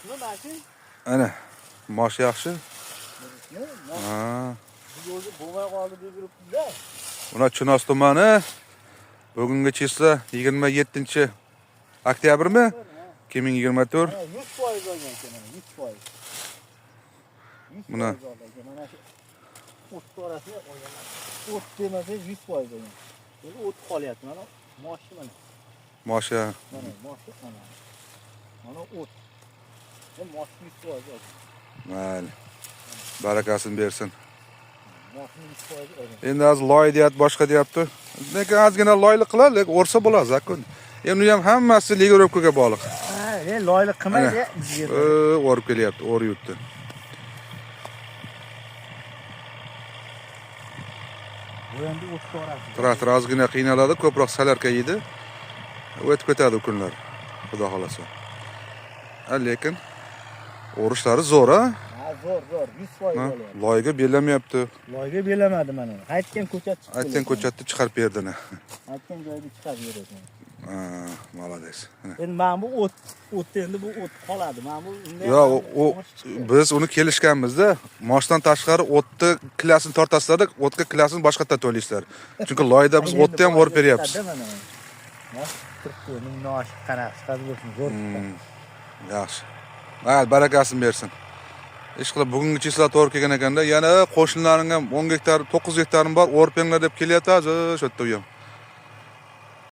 Nima mashina? Ana, mosh yaxshi. Ha. Biz o'zi bo'lmay qoldi deb yuribmiz-da. Buna Chinoz tumani bugungi chisla 27 oktyabrmi? 2024. 100% olgan ekan, 100%. Buna mana shu o't orasiga qo'yganlar. O't demasa 100% olgan. Endi o't qolyapti mana moshina mana. mosha. Mana moshina mana. Mana o't. Bu moshina 100% olgan. Mayli. Barakasini bersin. Moshina 100% olgan. Endi az loy deyapti, boshqa deyapti. Lekin ozgina loylik qiladi, lekin o'rsa bo'ladi zakon. Endi ham hammasi legorovkaga bog'liq. Ha, loylik qilmaydi bizga. O'rib kelyapti, o'rib yutdi. Bu endi o't orasi. Traktor ozgina qiynaladi, ko'proq salarka yeydi. O'tib ketadi kunlar. Xudo xolasa. Lekin o'rishlari zo'r, ha? Ha, zo'r, 100% Ha, bo'lyapti. loyga belamyapti. Loyga belamadi mana. Aytgan ko'chat chiqdi. Aytgan ko'chatni chiqarib berdini. Aytgan joyga chiqarib beradi. Ha, молодец. Endi men bu o't endi bu o't qoladi. Men bu Yo, biz uni kelishganmizda, moshdan tashqari o'tni klasini tortasizlar, o'tga klasini boshqatda to'laysizlar. Chunki loyda biz o'tni ham o'rib beryapmiz. Mosh turibdi, nosh qanaqa chiqadi bo'lsin, zo'r. Yaxshi. Mayli, barakasini bersin. Ish qilib bugungi chisla to'g'ri kelgan ekanda, yana qo'shnilaring ham 10 gektar, 9 gektarim bor, o'rpenglar deb kelyapti, o'sha yerda u ham.